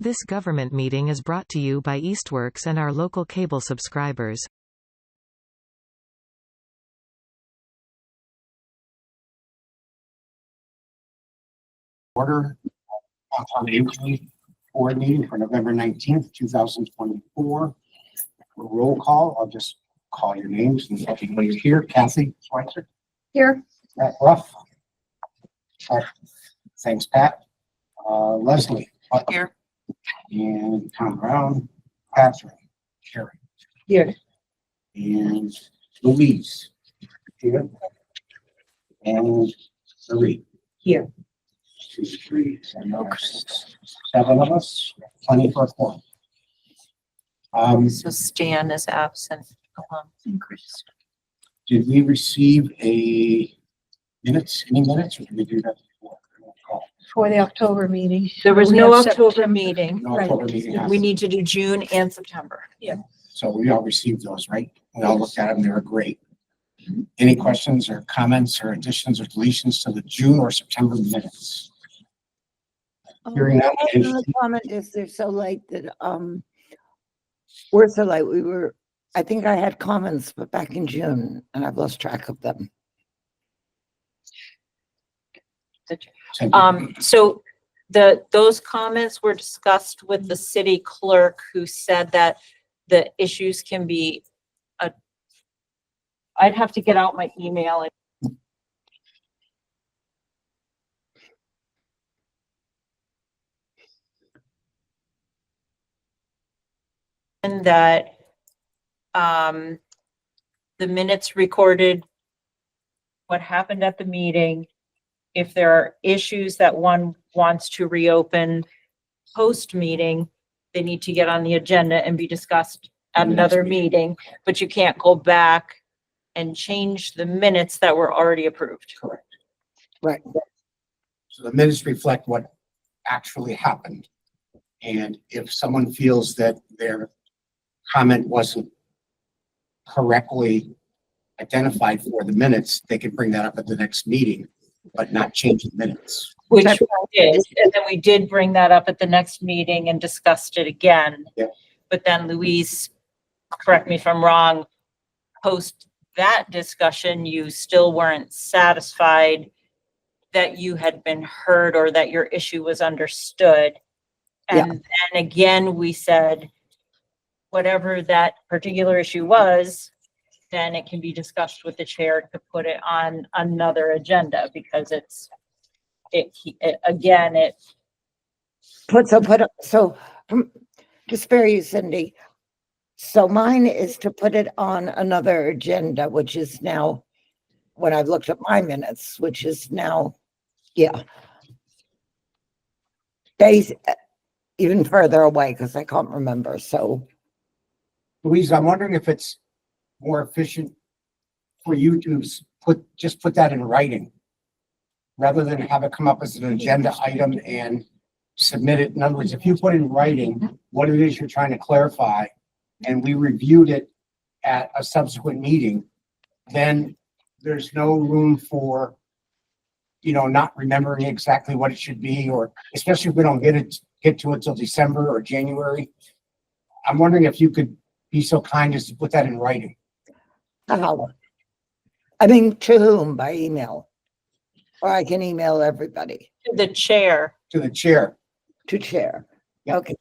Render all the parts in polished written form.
This government meeting is brought to you by Eastworks and our local cable subscribers. Order on the board meeting for November 19th, 2024. Roll call. I'll just call your names and let you know you're here. Kathy Schweitzer. Here. Pat Ruff. Thanks, Pat. Leslie. Here. And Tom Brown. Catherine. Sherry. Here. And Louise. Here. And Marie. Here. 2, 3, 6, 7 of us. Plenty for a quorum. So Stan is absent. And Chris. Did we receive any minutes, or did we do that before? For the October meeting. There was We no have October September. meeting. No October meeting. We need to do June and September. So we all received those, right? We all looked at them. They were great. Any questions or comments or additions or deletions to the June or September minutes? Hearing that, The comment is they're so late that, we're so late, I think I had comments, but back in June, and I've lost track of them. So those comments were discussed with the city clerk, who said that the issues can be, I'd have to get out my email. And that the minutes recorded what happened at the meeting. If there are issues that one wants to reopen post-meeting, they need to get on the agenda and be discussed at another meeting, but you can't go back and change the minutes that were already approved. Correct. Right. So the minutes reflect what actually happened. And if someone feels that their comment wasn't correctly identified for the minutes, they can bring that up at the next meeting, but not change the minutes. Which we did, and then we did bring that up at the next meeting and discussed it again. Yeah. But then Louise, correct me if I'm wrong, post that discussion, you still weren't satisfied that you had been heard or that your issue was understood. And then again, we said, whatever that particular issue was, then it can be discussed with the chair to put it on another agenda, because To spare you, Cindy. So mine is to put it on another agenda, which is now, when I've looked at my minutes, which is now, days even further away because I can't remember. So Louise, I'm wondering if it's more efficient for you to just put that in writing rather than have it come up as an agenda item and submit it. In other words, if you put in writing what it is you're trying to clarify and we reviewed it at a subsequent meeting, then there's no room for, not remembering exactly what it should be, or especially if we don't get to it till December or January. I'm wondering if you could be so kind as to put that in writing. how? I mean, to whom? By email? Or I can email everybody? the chair. To the chair. To chair. Yeah. Okay,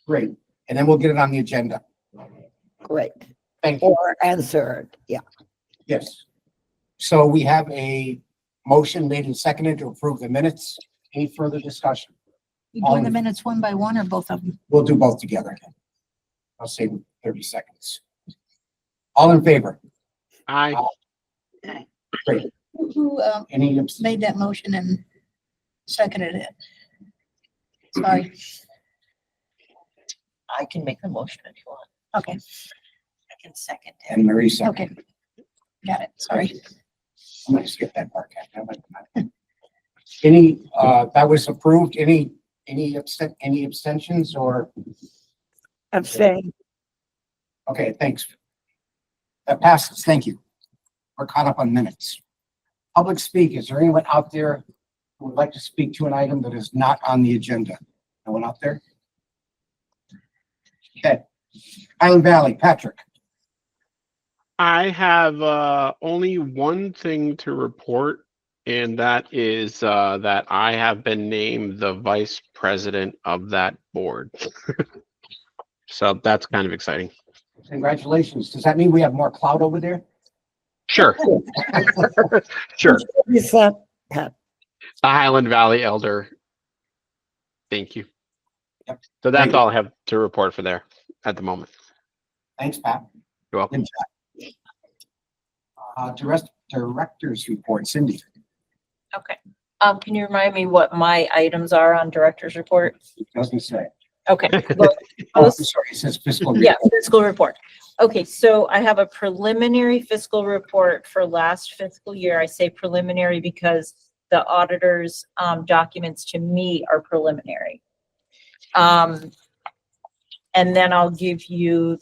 Great. And then we'll get it on the agenda. great. Thank you. Or answered, Yes. So we have a motion made and seconded to approve the minutes. Any further discussion? You doing the minutes one by one or both of them? We'll do both together. I'll say 30 seconds. All in favor? Aye. Great. Who Any made that motion and seconded it? Sorry. I can make the motion if you want. Okay, I can second it. And Marie second. okay. Got it. Sorry. I'm gonna skip that part. Any, that was approved. Any abstentions or? abstain. Okay, thanks. That passes. Thank you. We're caught up on minutes. Public speak. Is there anyone out there who would like to speak to an item that is not on the agenda? No one out there? Okay. Highland Valley, Patrick. I have only one thing to report, and that is that I have been named the vice president of that board. So that's kind of exciting. Congratulations. Does that mean we have more clout over there? Sure. Sure. Is that, Pat? The Highland Valley Elder. Thank you. Yep. So that's Thank you. all I have to report for there at the moment. Thanks, Pat. You're welcome. Good job. Director's report, Cindy. Okay. Can you remind me what my items are on director's report? It doesn't say. Okay. Well, Oh, I'm sorry. It says fiscal. yeah, fiscal report. Okay, so I have a preliminary fiscal report for last fiscal year. I say preliminary because the auditor's documents to me are preliminary. And then I'll give you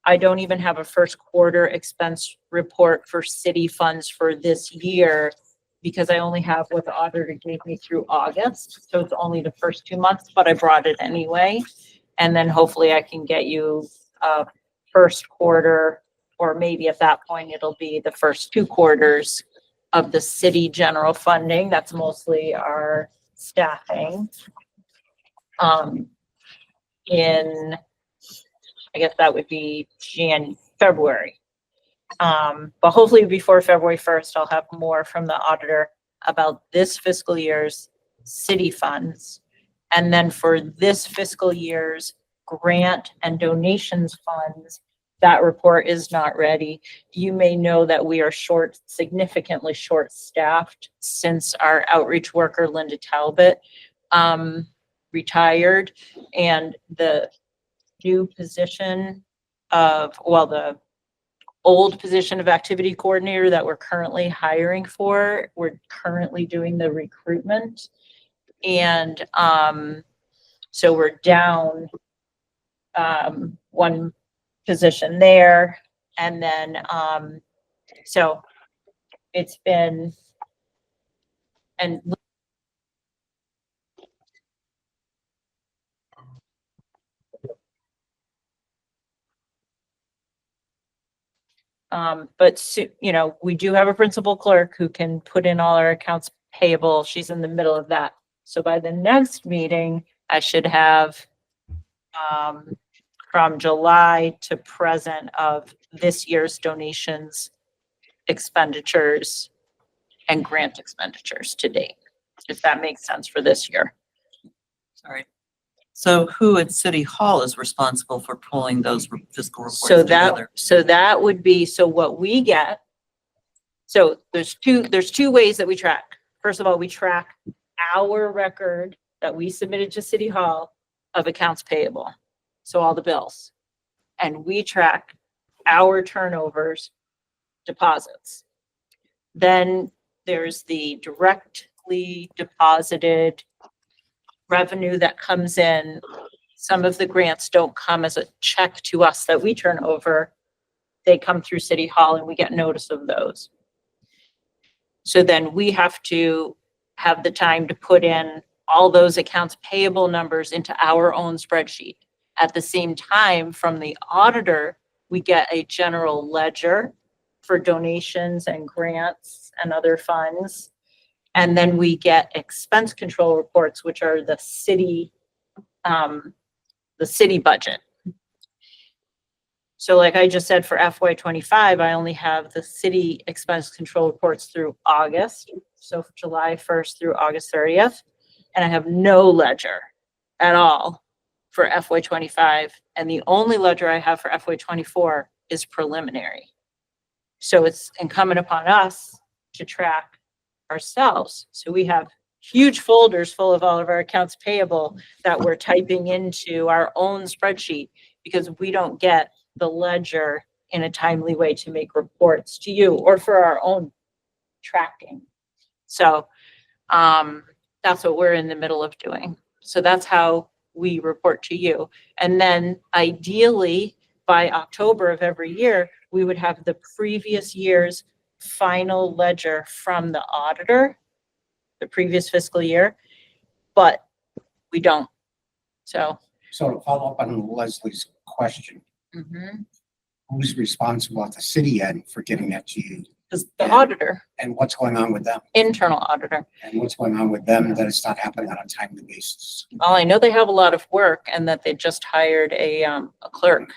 I don't even have a first quarter expense report for city funds for this year because I only have what the auditor gave me through August. So it's only the first 2 months, but I brought it anyway. And then hopefully I can get you first quarter, or maybe at that point, it'll be the first 2 quarters of the city general funding. That's mostly our staffing. In, I guess that would be February. But hopefully before February 1st, I'll have more from the auditor about this fiscal year's city funds. And then for this fiscal year's grant and donations funds, that report is not ready. You may know that we are significantly short-staffed since our outreach worker, Linda Talbot, retired, and the new position the old position of activity coordinator that we're currently hiring for, we're currently doing the recruitment. And so we're down one position there. And then, so it's been, and but we do have a principal clerk who can put in all our accounts payable. She's in the middle of that. So by the next meeting, I should have from July to present of this year's donations, expenditures, and grant expenditures to date, if that makes sense for this year. Sorry. So who at City Hall is responsible for pulling those fiscal reports So together? that would be, so what we get, so there's two ways that we track. First of all, we track our record that we submitted to City Hall of accounts payable. So all the bills. And we track our turnovers, deposits. Then there's the directly deposited revenue that comes in. Some of the grants don't come as a check to us that we turn over. They come through City Hall and we get notice of those. So then we have to have the time to put in all those accounts payable numbers into our own spreadsheet. At the same time, from the auditor, we get a general ledger for donations and grants and other funds. And then we get expense control reports, which are the city budget. So like I just said, for FY25, I only have the city expense control reports through August. So July 1st through August 30th. And I have no ledger at all for FY25. And the only ledger I have for FY24 is preliminary. So it's incumbent upon us to track ourselves. So we have huge folders full of all of our accounts payable that we're typing into our own spreadsheet because we don't get the ledger in a timely way to make reports to you or for our own tracking. So that's what we're in the middle of doing. So that's how we report to you. And then ideally by October of every year, we would have the previous year's final ledger from the auditor, the previous fiscal year, but we don't. So So to follow up on Leslie's question. Mhm. Who's responsible at the city end for getting that to you? The auditor, And what's going on with them? internal auditor. And what's going on with them that it's not happening on a timely basis? Well, I know they have a lot of work and that they just hired a clerk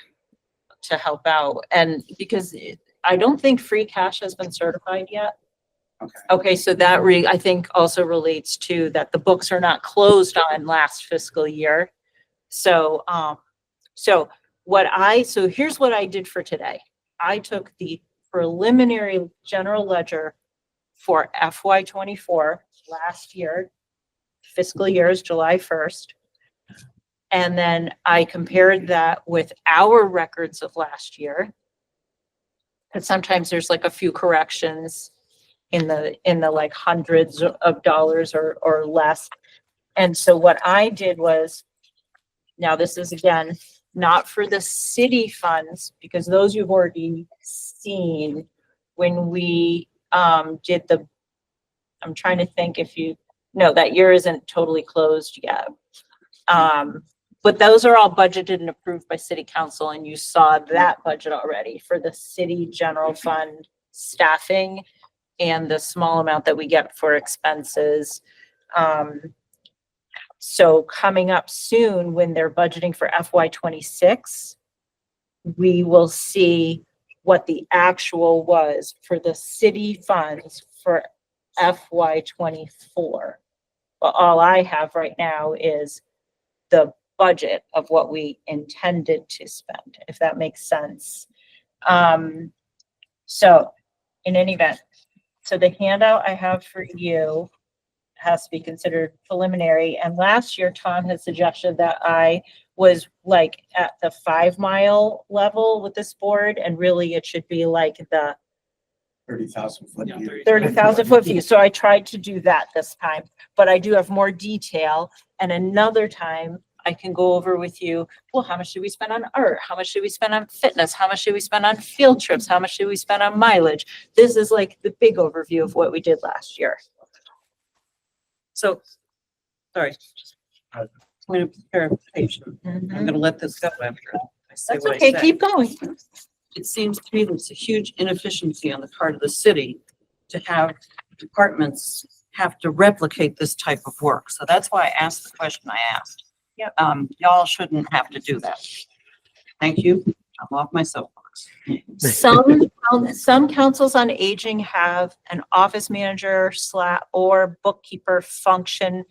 to help out. And because I don't think free cash has been certified yet. Okay. Okay, so that I think also relates to that the books are not closed on last fiscal year. So, so here's what I did for today. I took the preliminary general ledger for FY '24 last year, fiscal year is July 1st. And then I compared that with our records of last year. Because sometimes there's like a few corrections in the like hundreds of dollars or less. And so what I did was, now this is again, not for the city funds, because those you've already seen when we did I'm trying to think no, that year isn't totally closed yet. But those are all budgeted and approved by city council, and you saw that budget already for the city general fund staffing and the small amount that we get for expenses. So coming up soon, when they're budgeting for FY '26, we will see what the actual was for the city funds for FY '24. But all I have right now is the budget of what we intended to spend, if that makes sense. So in any event, so the handout I have for you has to be considered preliminary. And last year, Tom had suggested that I was like at the 5 mile level with this board, and really it should be like the 30,000 foot view. 30,000 foot view. So I tried to do that this time, but I do have more detail. And another time I can go over with you, well, how much did we spend on art? How much did we spend on fitness? How much did we spend on field trips? How much did we spend on mileage? This is like the big overview of what we did last year. So, sorry. I'm going to prepare a page. I'm going to let this go after I say That's what I okay, say. keep going. It seems to me there's a huge inefficiency on the part of the city to have departments have to replicate this type of work. So that's why I asked the question I asked. Yep. Y'all shouldn't have to do that. Thank you. I'm off my soapbox. Some councils on aging have an office manager or bookkeeper function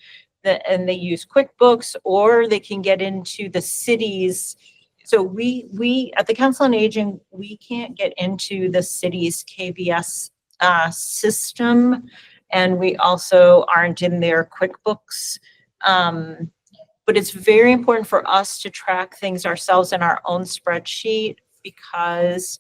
and they use QuickBooks, or they can get into the city's. So we at the Council on Aging, we can't get into the city's KBS system, and we also aren't in their QuickBooks. But it's very important for us to track things ourselves in our own spreadsheet, because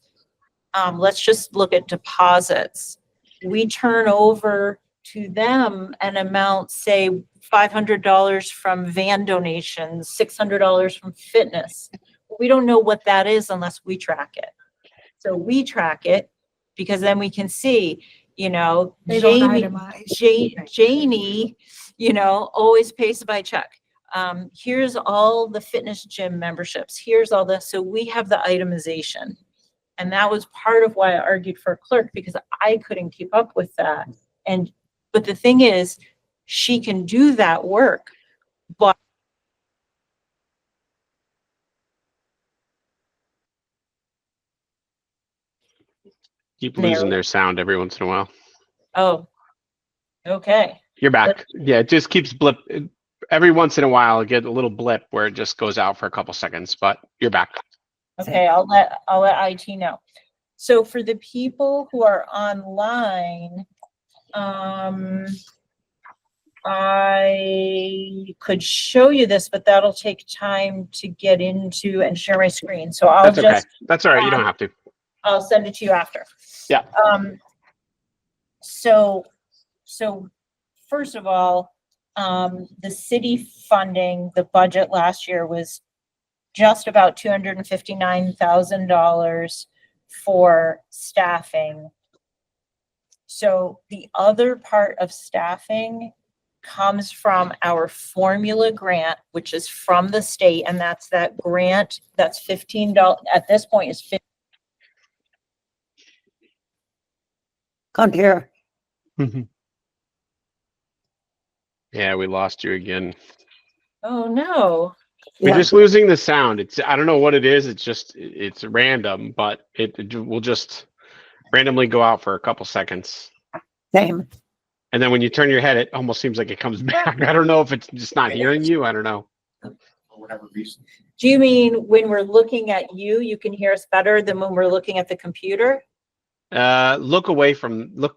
let's just look at deposits. We turn over to them an amount, say $500 from van donations, $600 from fitness. We don't know what that is unless we track it. So we track it because then we can see, They don't itemize. Janie, always pays by check. Here's all the fitness gym memberships. Here's all this. So we have the itemization. And that was part of why I argued for a clerk, because I couldn't keep up with that. But the thing is, she can do that work, but Keep losing their sound every once in a while. oh, okay. You're back. Yeah, it just keeps blip. Every once in a while, I get a little blip where it just goes out for a couple seconds, but you're back. Okay, I'll let IT know. So for the people who are online, I could show you this, but that'll take time to get into and share my screen. So I'll That's okay. just, That's all right. You don't have to. I'll send it to you after. Yeah. So first of all, the city funding, the budget last year was just about $259,000 for staffing. So the other part of staffing comes from our formula grant, which is from the state, and that's that grant, that's $15, at this point is Can't hear. Yeah, we lost you again. oh no. We're Yeah. just losing the sound. I don't know what it is. It's random, but it will just randomly go out for a couple seconds. Same. And then when you turn your head, it almost seems like it comes back. I don't know if it's just not hearing you. I don't know. For whatever reason. Do you mean when we're looking at you, you can hear us better than when we're looking at the computer? Look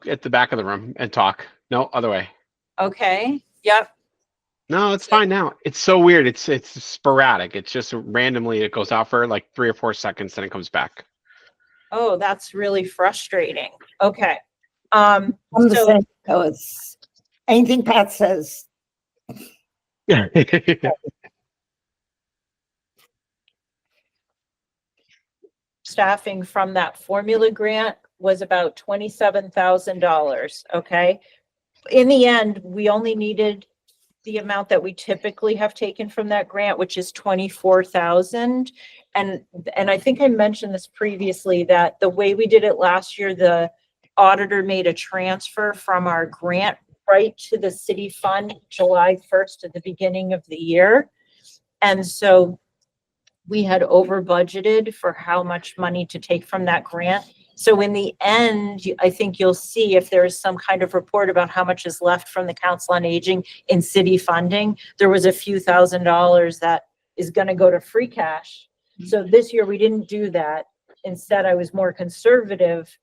at the back of the room and talk. No, other way. Okay, yep. No, it's fine now. It's so weird. It's sporadic. It's just randomly it goes out for like 3 or 4 seconds, then it comes back. Oh, that's really frustrating. Okay. I'm the So same. So it's anything Pat says. staffing from that formula grant was about $27,000, okay? In the end, we only needed the amount that we typically have taken from that grant, which is 24,000. And I think I mentioned this previously, that the way we did it last year, the auditor made a transfer from our grant right to the city fund July 1st at the beginning of the year. And so we had over budgeted for how much money to take from that grant. So in the end, I think you'll see if there's some kind of report about how much is left from the Council on Aging in city funding, there was a few $1,000s that is going to go to free cash. So this year we didn't do that. Instead, I was more conservative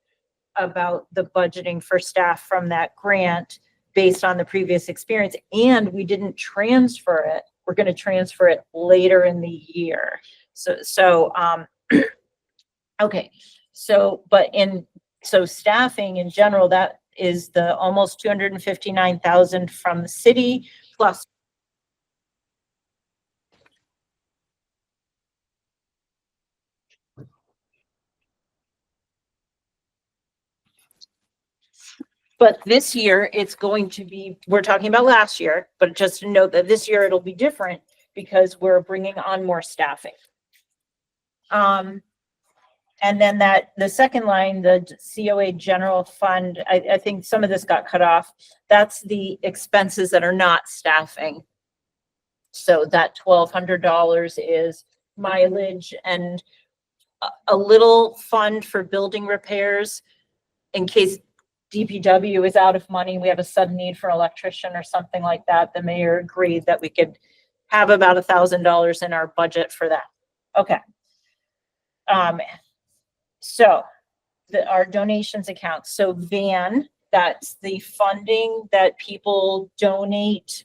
about the budgeting for staff from that grant based on the previous experience. And we didn't transfer it. We're going to transfer it later in the year. Okay. So staffing in general, that is the almost 259,000 from the city plus. But this year it's going to be, we're talking about last year, but just to note that this year it'll be different because we're bringing on more staffing. And then the second line, the COA general fund, I think some of this got cut off. That's the expenses that are not staffing. So that $1,200 is mileage and a little fund for building repairs in case DPW is out of money. We have a sudden need for an electrician or something like that. The mayor agreed that we could have about $1,000 in our budget for that. Okay. So our donations account. So VAN, that's the funding that people donate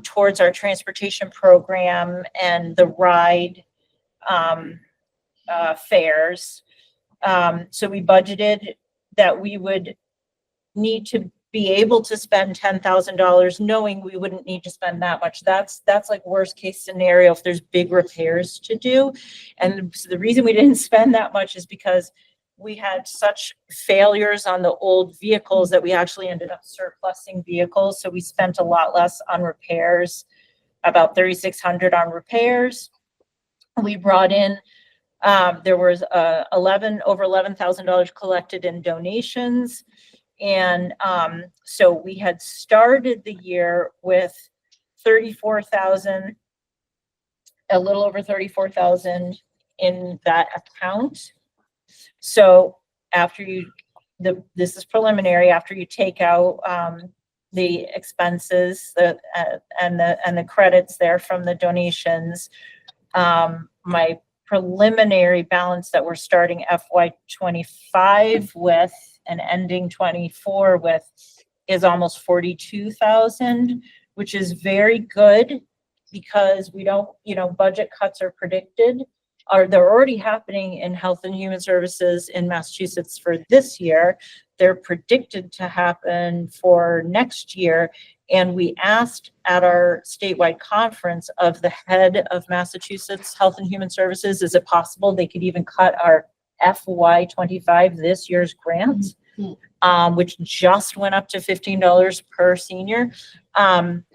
towards our transportation program and the ride fares. So we budgeted that we would need to be able to spend $10,000 knowing we wouldn't need to spend that much. That's like worst case scenario if there's big repairs to do. And so the reason we didn't spend that much is because we had such failures on the old vehicles that we actually ended up surplusing vehicles. So we spent a lot less on repairs, about $3,600 on repairs. We brought in, there was over $11,000 collected in donations. And so we had started the year with 34,000, a little over 34,000 in that account. So after this is preliminary, after you take out the expenses and the credits there from the donations, my preliminary balance that we're starting FY25 with and ending 24 with is almost 42,000, which is very good because we don't, budget cuts are predicted, or they're already happening in Health and Human Services in Massachusetts for this year. They're predicted to happen for next year. And we asked at our statewide conference of the head of Massachusetts Health and Human Services, is it possible they could even cut our FY25, this year's grants? which just went up to $15 per senior.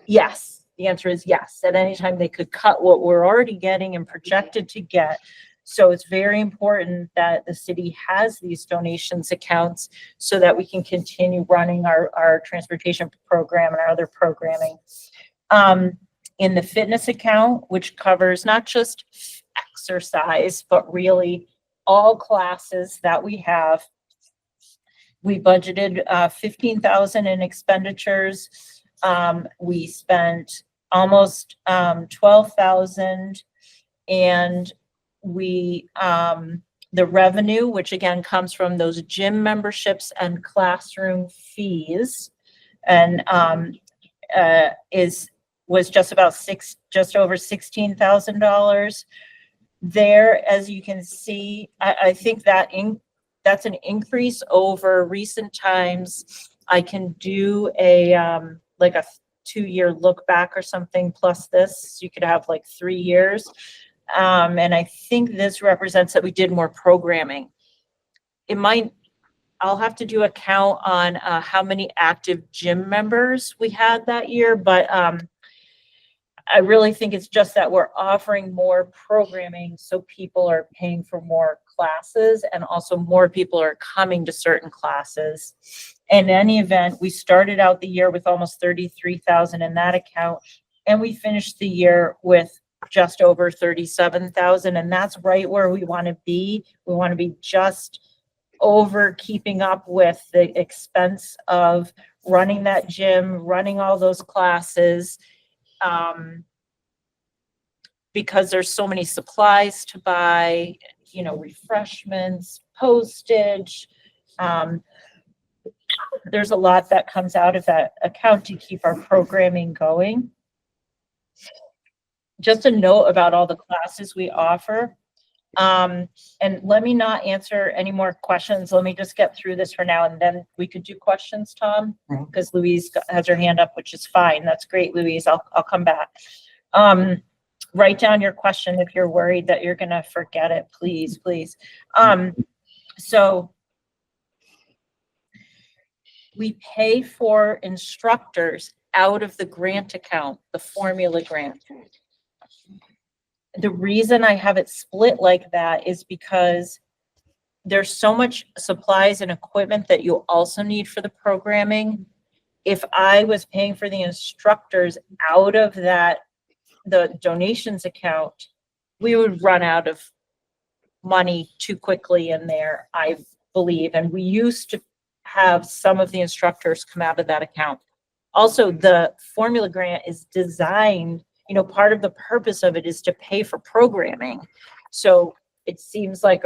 Yes, the answer is yes. At any time they could cut what we're already getting and projected to get. So it's very important that the city has these donations accounts so that we can continue running our transportation program and our other programming. In the fitness account, which covers not just exercise, but really all classes that we have, we budgeted 15,000 in expenditures. We spent almost 12,000, and we the revenue, which again comes from those gym memberships and classroom fees, and was just over $16,000 there. As you can see, I think that that's an increase over recent times. I can do a like a 2-year look back or something plus this. You could have like 3 years. And I think this represents that we did more programming. I'll have to do a count on how many active gym members we had that year, but I really think it's just that we're offering more programming, so people are paying for more classes, and also more people are coming to certain classes. In any event, we started out the year with almost 33,000 in that account, and we finished the year with just over 37,000, and that's right where we want to be. We want to be just over keeping up with the expense of running that gym, running all those classes, because there's so many supplies to buy, you know, refreshments, postage. There's a lot that comes out of that account to keep our programming going. Just a note about all the classes we offer. And let me not answer any more questions. Let me just get through this for now, and then we could do questions, Tom, because Louise has her hand up, which is fine. That's great, Louise. I'll come back. Write down your question if you're worried that you're going to forget it, please. So we pay for instructors out of the grant account, the formula grant. The reason I have it split like that is because there's so much supplies and equipment that you also need for the programming. If I was paying for the instructors out of that, the donations account, we would run out of money too quickly in there, I believe. And we used to have some of the instructors come out of that account. Also, the formula grant is designed, you know, part of the purpose of it is to pay for programming. So it seems like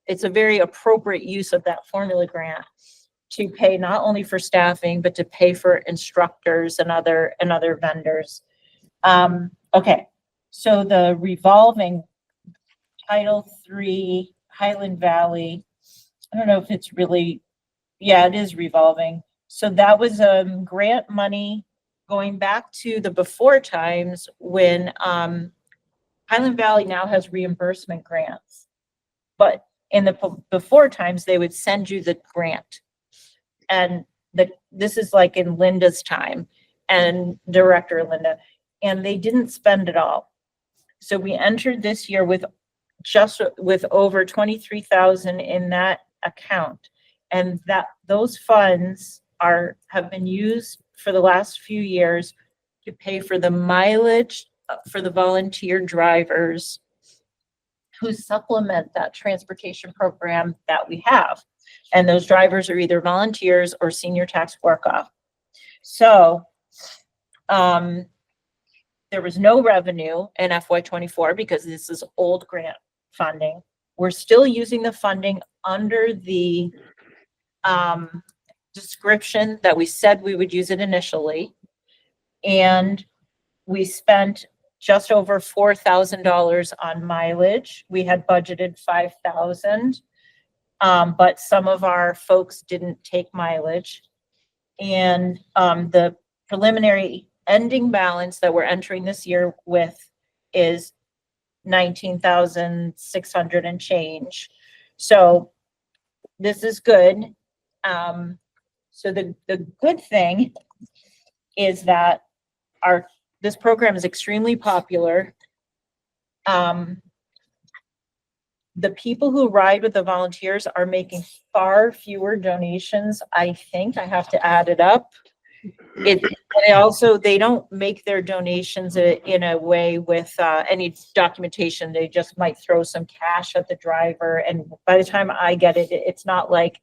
it's a very appropriate use of that formula grant to pay not only for staffing, but to pay for instructors and other vendors. Okay, so the revolving Title III, Highland Valley, I don't know if it's really, yeah, it is revolving. So that was grant money going back to the before times when Highland Valley now has reimbursement grants. But in the before times, they would send you the grant. And this is like in Linda's time and Director Linda, and they didn't spend it all. So we entered this year with over 23,000 in that account, and those funds have been used for the last few years to pay for the mileage for the volunteer drivers who supplement that transportation program that we have. And those drivers are either volunteers or senior tax work-off. So there was no revenue in FY24 because this is old grant funding. We're still using the funding under the description that we said we would use it initially. And we spent just over $4,000 on mileage. We had budgeted $5,000, but some of our folks didn't take mileage. And the preliminary ending balance that we're entering this year with is 19,600 and change. So this is good. So the good thing is that this program is extremely popular. The people who ride with the volunteers are making far fewer donations. I think I have to add it up. They don't make their donations in a way with any documentation. They just might throw some cash at the driver. And by the time I get it, it's not like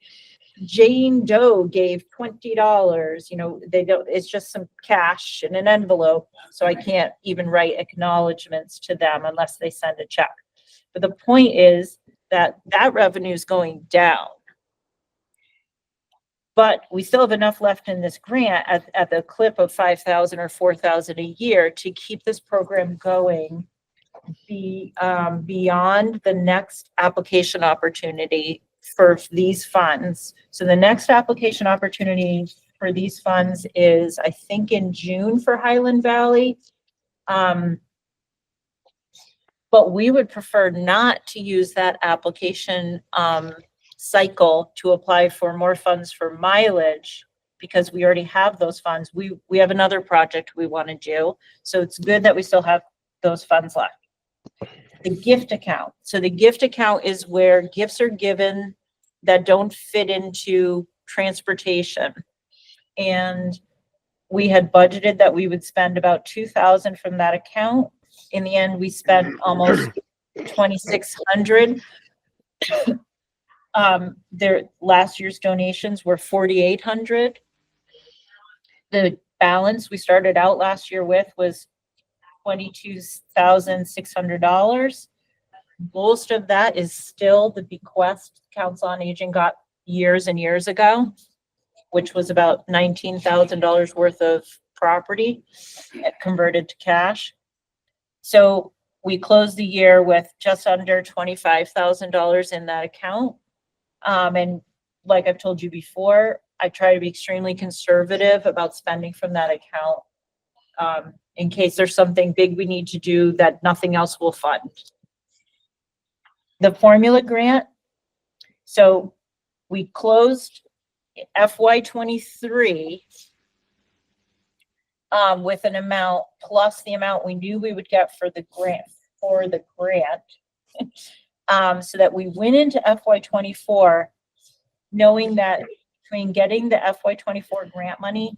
Jane Doe gave $20. They don't, it's just some cash in an envelope. So I can't even write acknowledgements to them unless they send a check. But the point is that revenue is going down. But we still have enough left in this grant at the clip of 5,000 or 4,000 a year to keep this program going beyond the next application opportunity for these funds. So the next application opportunity for these funds is, I think, in June for Highland Valley. But we would prefer not to use that application cycle to apply for more funds for mileage, because we already have those funds. We have another project we want to do. So it's good that we still have those funds left. The gift account. So the gift account is where gifts are given that don't fit into transportation. And we had budgeted that we would spend about 2,000 from that account. In the end, we spent almost 2,600. Their last year's donations were 4,800. The balance we started out last year with was $22,600. Most of that is still the bequest Council on Aging got years and years ago, which was about $19,000 worth of property converted to cash. So we closed the year with just under $25,000 in that account. And like I've told you before, I try to be extremely conservative about spending from that account in case there's something big we need to do that nothing else will fund. The formula grant. So we closed FY23 with an amount plus the amount we knew we would get for the grant, so that we went into FY24 knowing that between getting the FY24 grant money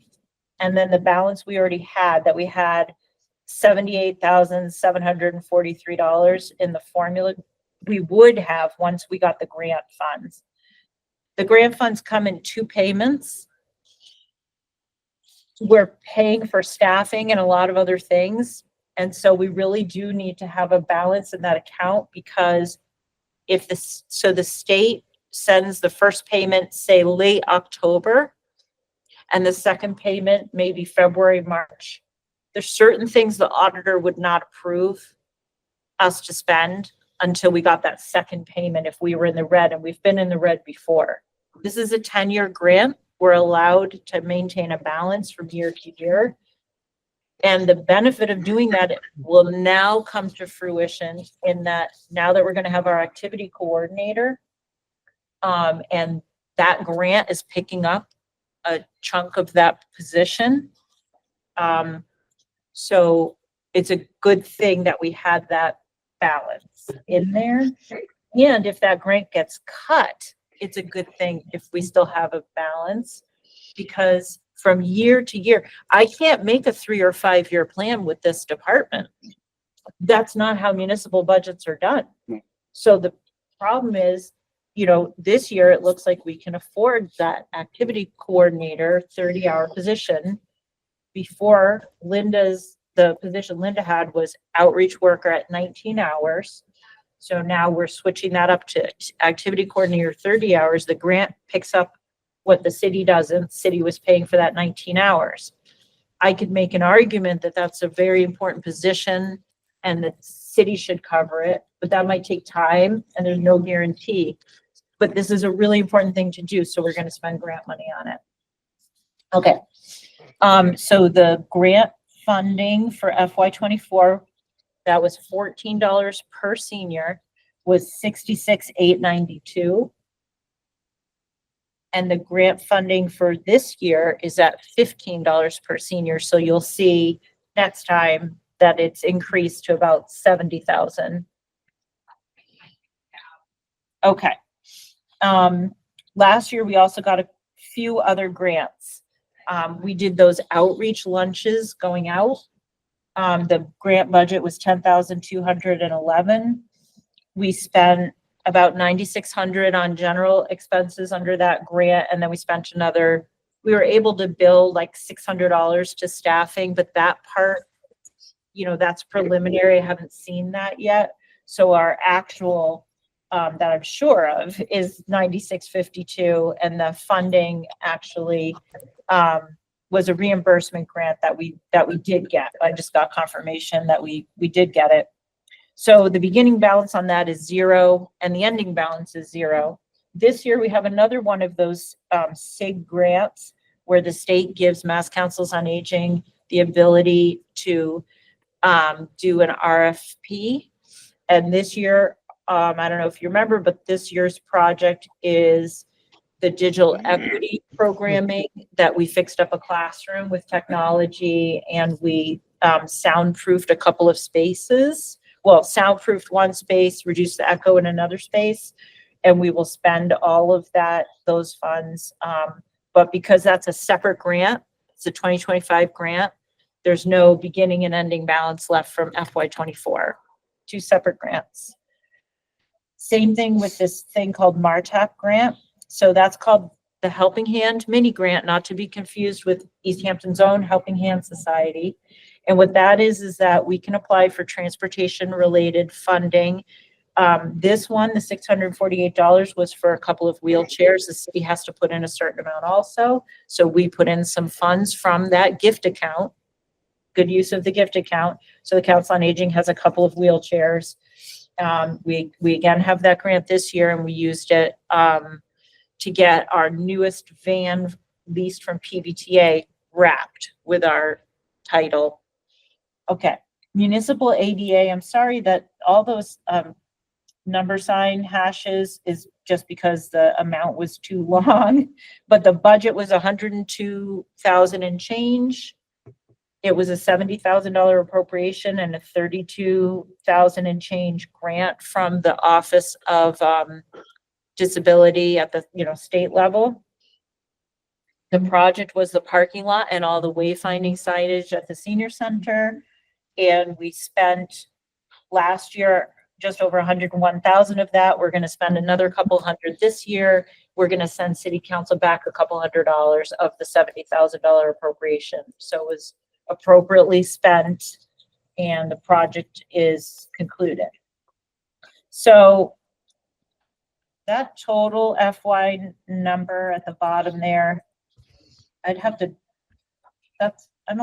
and then the balance we already had, that we had $78,743 in the formula we would have once we got the grant funds. The grant funds come in 2 payments. We're paying for staffing and a lot of other things. And so we really do need to have a balance in that account, because the state sends the first payment, say late October, and the second payment maybe February, March. There's certain things the auditor would not approve us to spend until we got that second payment if we were in the red, and we've been in the red before. This is a 10-year grant. We're allowed to maintain a balance from year to year. And the benefit of doing that will now come to fruition in that now that we're going to have our activity coordinator, and that grant is picking up a chunk of that position. So it's a good thing that we had that balance in there. And if that grant gets cut, it's a good thing if we still have a balance, because from year to year, I can't make a 3 or 5 year plan with this department. That's not how municipal budgets are done. So the problem is, this year it looks like we can afford that activity coordinator 30-hour position. Before, the position Linda had was outreach worker at 19 hours. So now we're switching that up to activity coordinator 30 hours. The grant picks up what the city doesn't. City was paying for that 19 hours. I could make an argument that that's a very important position and the city should cover it, but that might take time and there's no guarantee. But this is a really important thing to do, so we're going to spend grant money on it. Okay. So the grant funding for FY24, that was $14 per senior, was $66,892. And the grant funding for this year is at $15 per senior. So you'll see next time that it's increased to about 70,000. Okay. Last year, we also got a few other grants. We did those outreach lunches going out. The grant budget was 10,211. We spent about 9,600 on general expenses under that grant, and then we spent another, we were able to bill like $600 to staffing, but that part, you know, that's preliminary. I haven't seen that yet. So our actual that I'm sure of is 9652, and the funding actually was a reimbursement grant that we did get. I just got confirmation that we did get it. So the beginning balance on that is 0 and the ending balance is 0. This year we have another one of those SIG grants where the state gives Mass Councils on Aging the ability to do an RFP. And this year, I don't know if you remember, but this year's project is the digital equity programming that we fixed up a classroom with technology, and we soundproofed a couple of spaces. Well, soundproofed one space, reduced the echo in another space, and we will spend all of those funds. But because that's a separate grant, it's a 2025 grant, there's no beginning and ending balance left from FY24. 2 separate grants. Same thing with this thing called MARTAP grant. So that's called the Helping Hand Mini Grant, not to be confused with Easthampton's own Helping Hand Society. And what that is that we can apply for transportation related funding. This one, the $648 was for a couple of wheelchairs. The city has to put in a certain amount also. So we put in some funds from that gift account. Good use of the gift account. So the Council on Aging has a couple of wheelchairs. We again have that grant this year, and we used it to get our newest van leased from PBTA wrapped with our title. Okay, municipal ADA, I'm sorry that all those number sign hashes is just because the amount was too long, but the budget was 102,000 and change. It was a $70,000 appropriation and a 32,000 and change grant from the Office of Disability at the state level. The project was the parking lot and all the wayfinding signage at the senior center. And we spent last year just over 101,000 of that. We're going to spend another couple hundred this year. We're going to send City Council back a couple $100 of the $70,000 appropriation. So it was appropriately spent, and the project is concluded. So that total FY number at the bottom there, I don't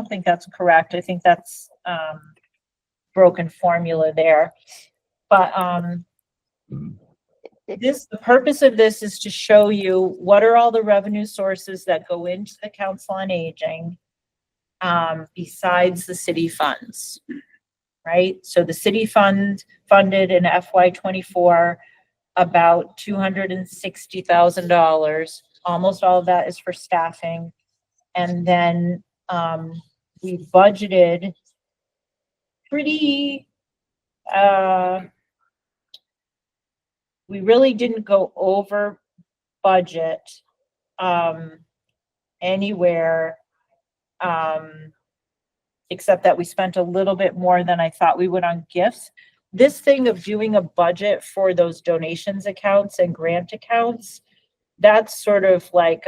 think that's correct. I think that's broken formula there. But the purpose of this is to show you what are all the revenue sources that go into the Council on Aging besides the city funds, right? So the city funded in FY24 about $260,000. Almost all of that is for staffing. And then we budgeted pretty, we really didn't go over budget anywhere, except that we spent a little bit more than I thought we would on gifts. This thing of doing a budget for those donations accounts and grant accounts, that's sort of like,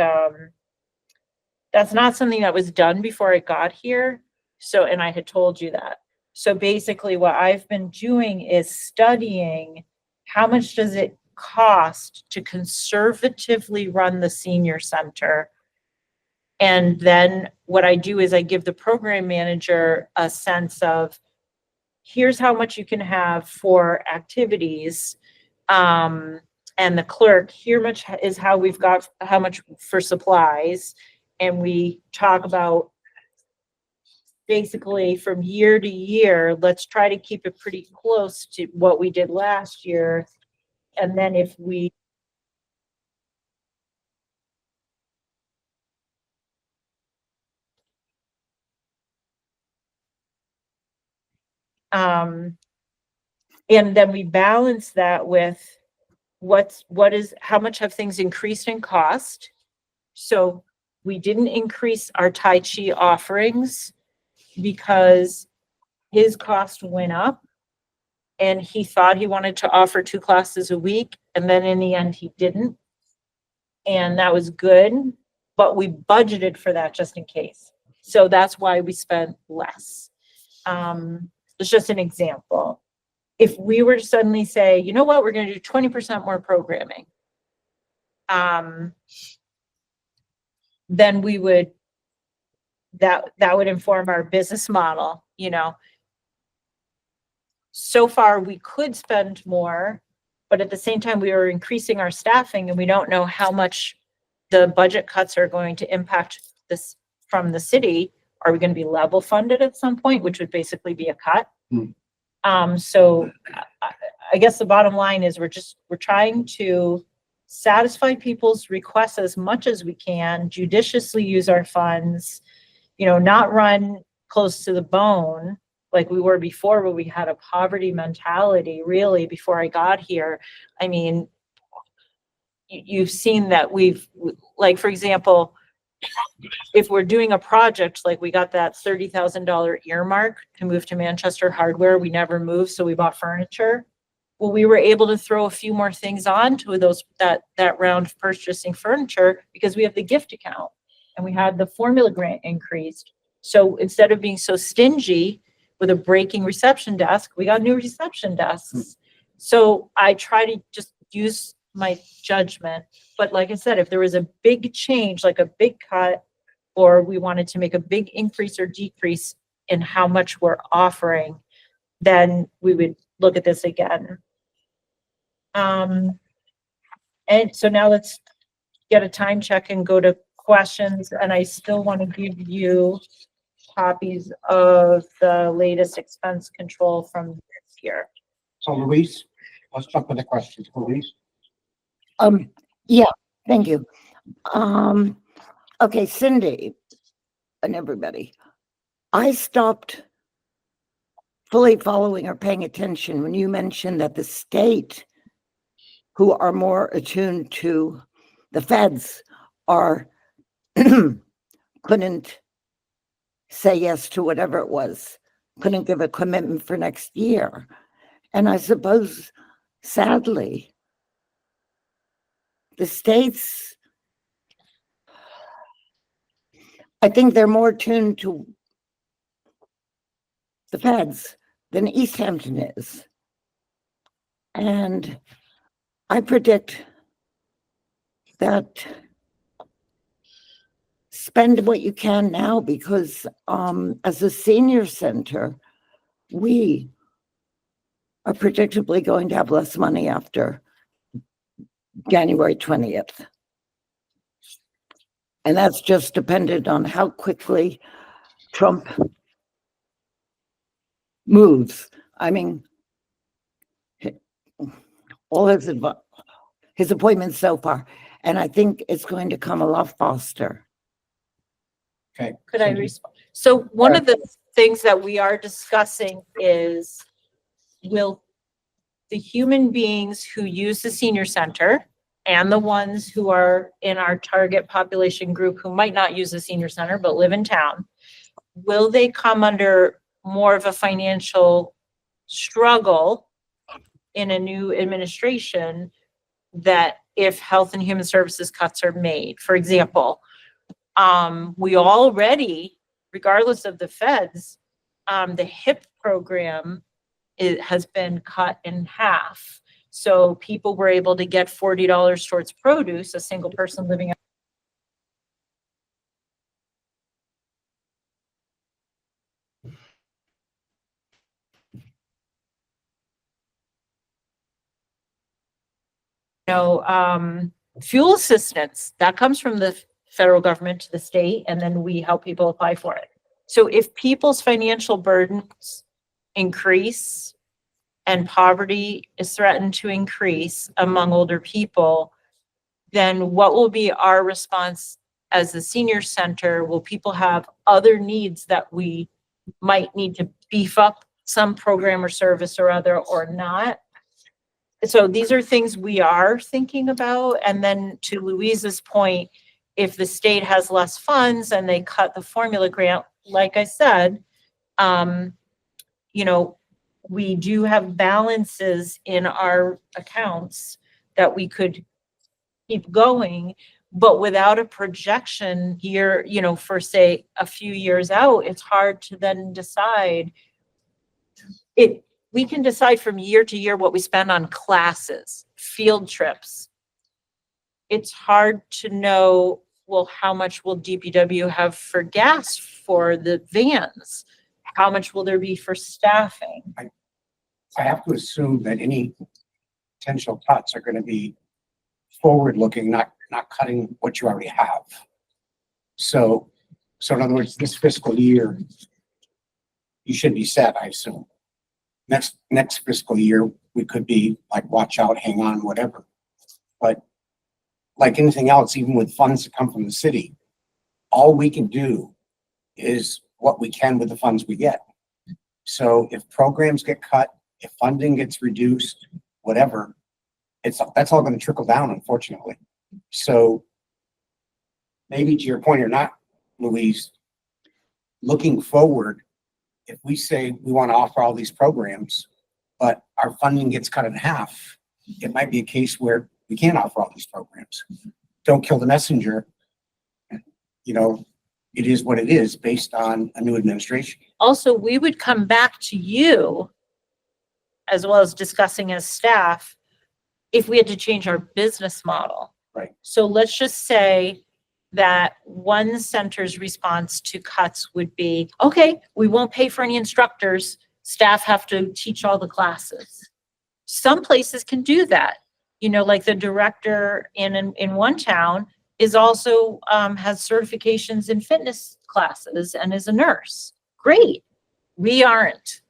that's not something that was done before I got here. So, and I had told you that. So basically what I've been doing is studying how much does it cost to conservatively run the senior center. And then what I do is I give the program manager a sense of, here's how much you can have for activities. And the clerk, here much is how we've got, how much for supplies. And we talk about basically from year to year, let's try to keep it pretty close to what we did last year. And then if we And then we balance that with how much have things increased in cost? So we didn't increase our Tai Chi offerings because his cost went up and he thought he wanted to offer 2 classes a week. And then in the end, he didn't. And that was good, but we budgeted for that just in case. So that's why we spent less. It's just an example. If we were to suddenly say, you know what, we're going to do 20% more programming, then we would, that would inform our business model, you know. So far, we could spend more, but at the same time, we are increasing our staffing and we don't know how much the budget cuts are going to impact this from the city. Are we going to be level funded at some point, which would basically be a cut? So I guess the bottom line is we're trying to satisfy people's requests as much as we can, judiciously use our funds, you know, not run close to the bone like we were before, where we had a poverty mentality, really, before I got here. I mean, you've seen that like, for example, if we're doing a project, like we got that $30,000 earmark to move to Manchester Hardware, we never moved, so we bought furniture. Well, we were able to throw a few more things on to that round of purchasing furniture because we have the gift account and we had the formula grant increased. So instead of being so stingy with a breaking reception desk, we got new reception desks. So I try to just use my judgment. But like I said, if there was a big change, like a big cut, or we wanted to make a big increase or decrease in how much we're offering, then we would look at this again. And so now let's get a time check and go to questions. And I still want to give you copies of the latest expense control from this year. So Louise, let's jump with the questions, Louise. Yeah, thank you. Okay, Cindy and everybody, I stopped fully following or paying attention when you mentioned that the state, who are more attuned to the feds, couldn't say yes to whatever it was, couldn't give a commitment for next year. And I suppose, sadly, the states, I think they're more tuned to the feds than Easthampton is. And I predict that spend what you can now, because as a senior center, we are predictably going to have less money after January 20th. And that's just dependent on how quickly Trump moves. I mean, all his appointments so far, and I think it's going to come a lot faster. Okay. Could I respond? So one of the things that we are discussing is, will the human beings who use the senior center and the ones who are in our target population group who might not use the senior center but live in town, will they come under more of a financial struggle in a new administration that if Health and Human Services cuts are made? For example, we already, regardless of the feds, the HIP program has been cut in half. So people were able to get $40 towards produce, a single person living. Fuel assistance, that comes from the federal government to the state, and then we help people apply for it. So if people's financial burdens increase and poverty is threatened to increase among older people, then what will be our response as the senior center? Will people have other needs that we might need to beef up some program or service or other or not. So these are things we are thinking about. And then to Louise's point, if the state has less funds and they cut the formula grant, like I said, you know, we do have balances in our accounts that we could keep going, but without a projection year, you know, for say a few years out, it's hard to then decide. We can decide from year to year what we spend on classes, field trips. It's hard to know, well, how much will DPW have for gas for the vans? How much will there be for staffing? I have to assume that any potential cuts are going to be forward-looking, not cutting what you already have. So in other words, this fiscal year, you should be set, I assume. Next fiscal year, we could be like, watch out, hang on, whatever. But like anything else, even with funds that come from the city, all we can do is what we can with the funds we get. So if programs get cut, if funding gets reduced, whatever, that's all going to trickle down, unfortunately. So maybe to your point or not, Louise, looking forward, if we say we want to offer all these programs, but our funding gets cut in half, it might be a case where we can't offer all these programs. Don't kill the messenger. You know, it is what it is based on a new administration. Also, we would come back to you as well as discussing as staff if we had to change our business model. Right. So let's just say that one center's response to cuts would be, okay, we won't pay for any instructors. Staff have to teach all the classes. Some places can do that. You know, like the director in one town is also, has certifications in fitness classes and is a nurse. Great. We aren't.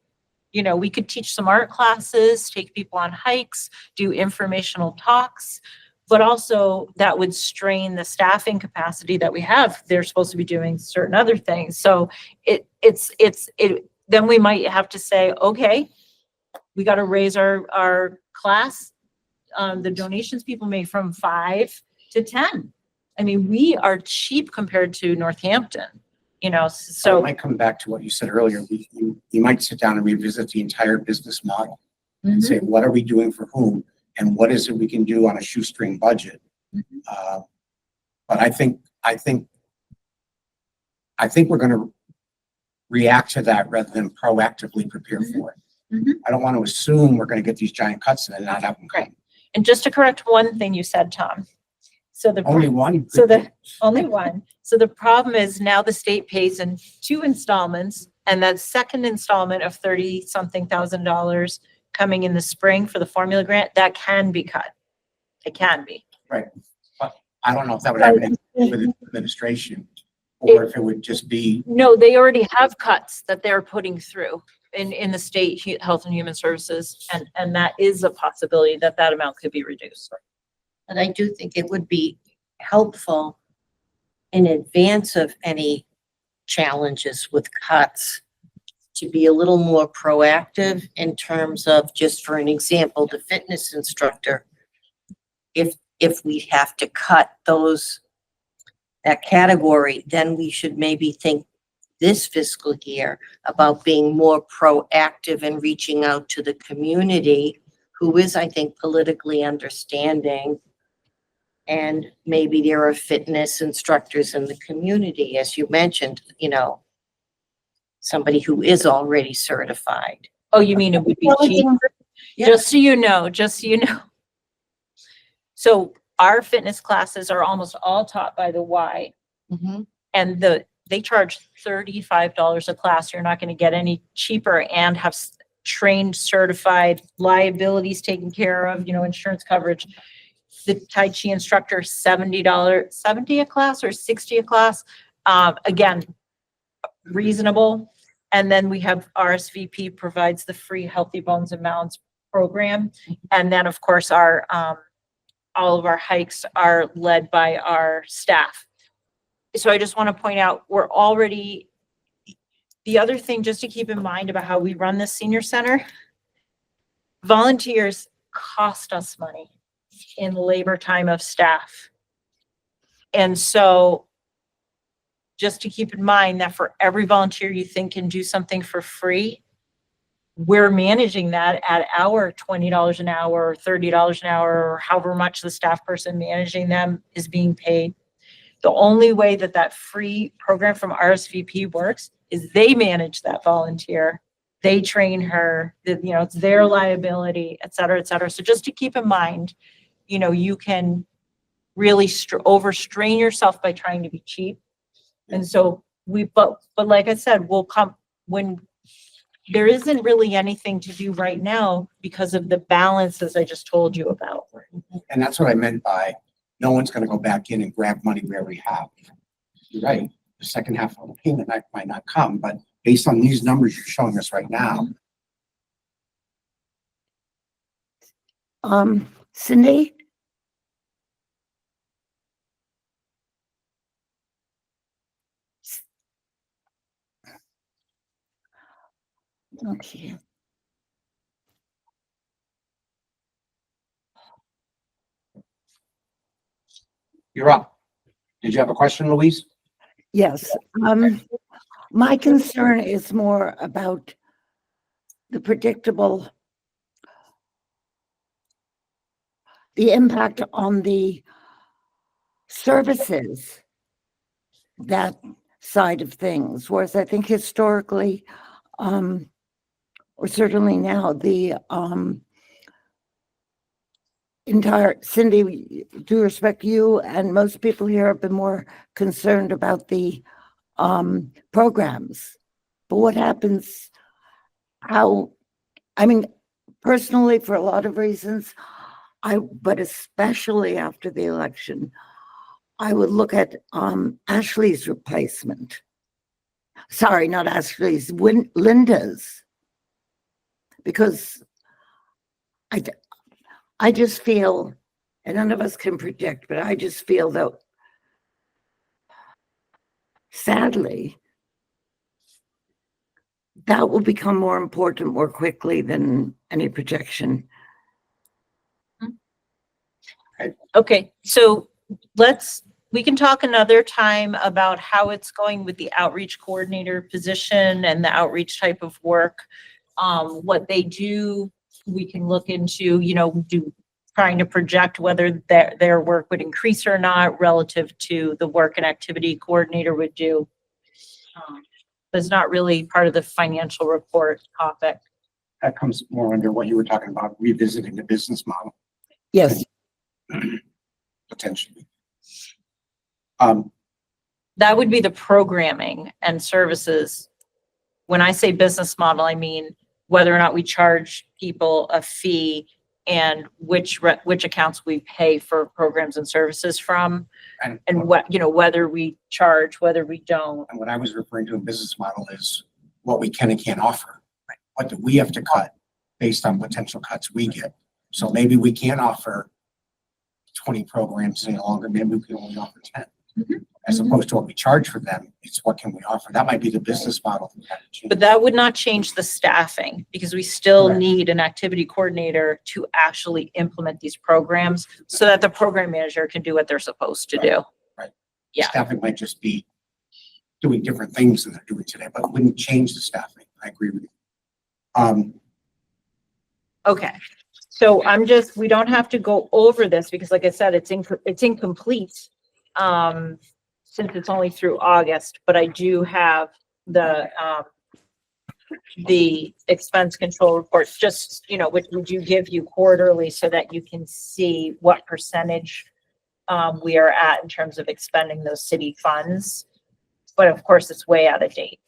You know, we could teach some art classes, take people on hikes, do informational talks, but also that would strain the staffing capacity that we have. They're supposed to be doing certain other things. So then we might have to say, okay, we got to raise our class, the donations people make from 5 to 10. I mean, we are cheap compared to Northampton, you know, So it so. might come back to what you said earlier. You might sit down and revisit the entire business model and say, what are we doing for whom? And what is it we can do on a shoestring budget? But I think we're going to react to that rather than proactively prepare for it. I don't want to assume we're going to get these giant cuts and then not have them come. Right. And just to correct one thing you said, Tom. So the Only one. only one. So the problem is now the state pays in 2 installments, and that second installment of $30-something thousand coming in the spring for the formula grant, that can be cut. It can be. Right. But I don't know if that would happen with the administration or if it would just be. No, they already have cuts that they're putting through in the state Health and Human Services, and that is a possibility that amount could be reduced. But I do think it would be helpful in advance of any challenges with cuts to be a little more proactive in terms of, just for an example, the fitness instructor. If we have to cut that category, then we should maybe think this fiscal year about being more proactive and reaching out to the community, who is, I think, politically understanding. And maybe there are fitness instructors in the community, as you mentioned, you know, somebody who is already certified. Oh, you mean it would be cheaper? Yeah. Just so you know. So our fitness classes are almost all taught by the Y, and they charge $35 a class. You're not going to get any cheaper and have trained, certified, liabilities taken care of, you know, insurance coverage. The Tai Chi instructor, $70, 70 a class or 60 a class. Again, reasonable. And then we have RSVP provides the free Healthy Bones and Mounds program. And then of course our, all of our hikes are led by our staff. So I just want to point out, we're already, the other thing just to keep in mind about how we run this senior center, volunteers cost us money in labor time of staff. And so just to keep in mind that for every volunteer you think can do something for free, we're managing that at our $20 an hour, or $30 an hour, or however much the staff person managing them is being paid. The only way that that free program from RSVP works is they manage that volunteer. They train her, it's their liability, et cetera, et cetera. So just to keep in mind, you can really overstrain yourself by trying to be cheap. And so but like I said, we'll come when there isn't really anything to do right now because of the balances I just told you about. And that's what I meant by no one's gonna go back in and grab money where we have. You're right, the second half of the payment might not come, but based on these numbers you're showing us right now, Cindy? Okay. you're up. Did you have a question, Louise? Yes, my concern is more about the impact on the services, that side of things, whereas I think historically, or certainly now, the entire, Cindy, due respect, you and most people here have been more concerned about the programs. But what happens, personally, for a lot of reasons, but especially after the election, I would look at Ashley's replacement. Sorry, not Ashley's, Linda's. Because I just feel, and none of us can predict, but I just feel that, sadly, that will become more important more quickly than any projection. Okay, so we can talk another time about how it's going with the outreach coordinator position and the outreach type of work. What they do, we can look into, trying to project whether their work would increase or not relative to the work and activity coordinator would do. But it's not really part of the financial report topic. That comes more under what you were talking about, revisiting the business model, Yes. potentially. That would be the programming and services. When I say business model, I mean whether or not we charge people a fee and which accounts we pay for programs and services from, and what, whether we charge, whether we don't. And what I was referring to in business model is what we can and can't offer. Right? What do we have to cut based on potential cuts we get? So maybe we can't offer 20 programs any longer. Maybe we can only offer 10. As opposed to what we charge for them, it's what can we offer? That might be the business model. But that would not change the staffing because we still Correct. need an activity coordinator to actually implement these programs so that the program manager can do what they're supposed to do. Right. Yeah. Staffing might just be doing different things than they're doing today, but it wouldn't change the staffing. I agree with you. Okay. So we don't have to go over this because like I said, it's incomplete. Since it's only through August, but I do have the expense control reports, just, which would you give you quarterly so that you can see what percentage we are at in terms of expending those city funds. But of course, it's way out of date.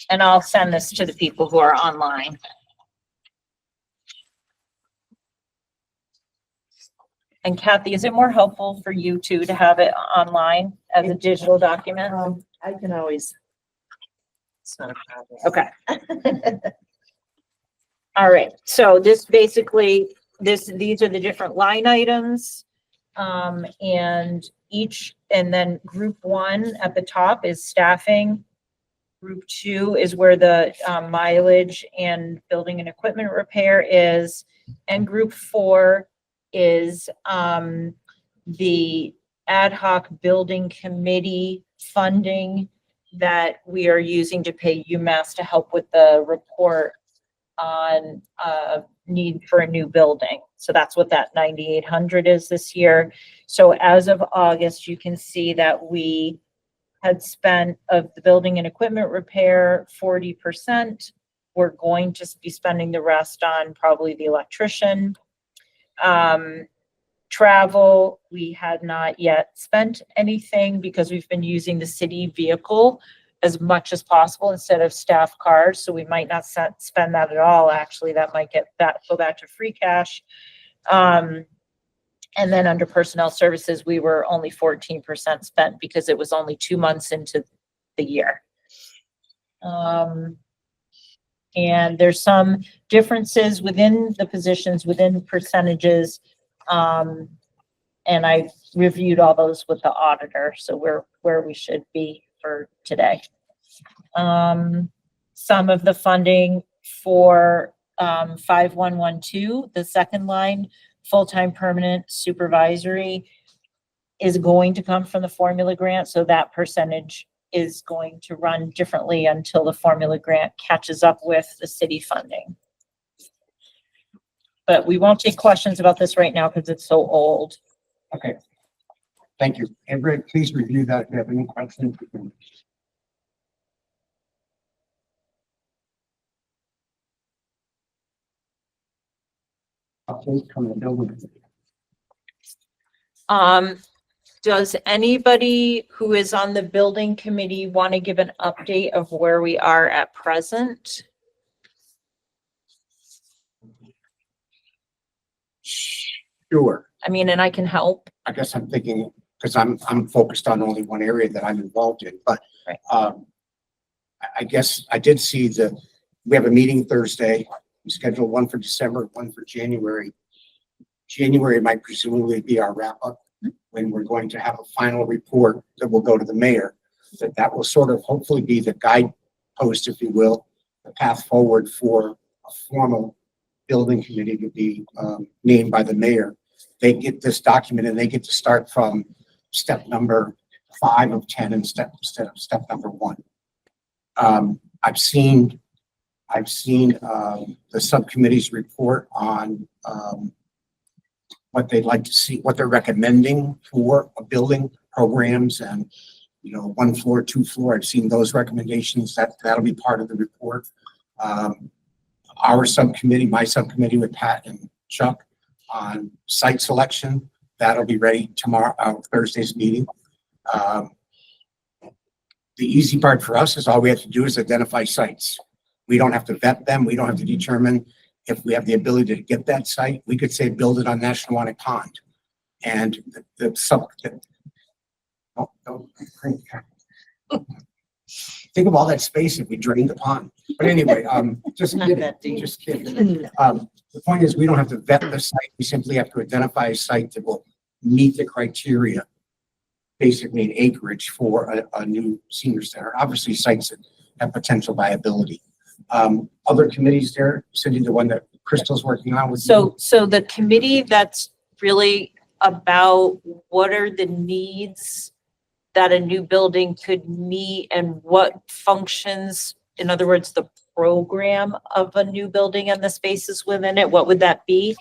And I'll send this to the people who are online. And Kathy, is it more helpful for you too to have it online as a digital document? I can always. It's not a problem. Okay. All right. So this basically, these are the different line items. And then group 1 at the top is staffing. Group 2 is where the mileage and building and equipment repair is. And group 4 is the ad hoc building committee funding that we are using to pay UMass to help with the report on need for a new building. So that's what that 9,800 is this year. So as of August, you can see that we had spent of the building and equipment repair 40%. We're going to be spending the rest on probably the electrician. Travel, we had not yet spent anything because we've been using the city vehicle as much as possible instead of staff cars. So we might not spend that at all. Actually, that might go back to free cash. And then under personnel services, we were only 14% spent because it was only 2 months into the year. And there's some differences within the positions, within percentages. And I reviewed all those with the auditor. So we're where we should be for today. Some of the funding for 5112, the second line, full-time permanent supervisory, is going to come from the formula grant. So that percentage is going to run differently until the formula grant catches up with the city funding. But we won't take questions about this right now because it's so old. Okay. Thank you. And Greg, please review that if you have any questions. Update from the building. Does anybody who is on the building committee want to give an update of where we are at present? Sure. I mean, and I can help. I guess I'm thinking, because I'm focused on only one area that I'm involved in, but Right. I guess I did see we have a meeting Thursday. We scheduled one for December, one for January. January might presumably be our wrap up when we're going to have a final report that will go to the mayor. That will sort of hopefully be the guidepost, if you will, the path forward for a formal building committee to be named by the mayor. They get this document and they get to start from step number 5 of 10 instead of step number 1. I've seen the subcommittee's report on what they'd like to see, what they're recommending for a building programs and, 1 floor, 2 floor. I've seen those recommendations. That'll be part of the report. Our subcommittee, my subcommittee with Pat and Chuck on site selection, that'll be ready tomorrow, Thursday's meeting. The easy part for us is all we have to do is identify sites. We don't have to vet them. We don't have to determine if we have the ability to get that site. We could say build it on National Pond, and think of all that space if we drained the pond. But anyway, just Not kidding. that deep. Just kidding. The point is, we don't have to vet the site. We simply have to identify a site that will meet the criteria, basically an acreage for a new senior center. Obviously, sites that have potential viability. Other committees there, Cindy, the one that Crystal's working on with you? So the committee that's really about what are the needs that a new building could meet and what functions, in other words, the program of a new building and the spaces within it, what would that be?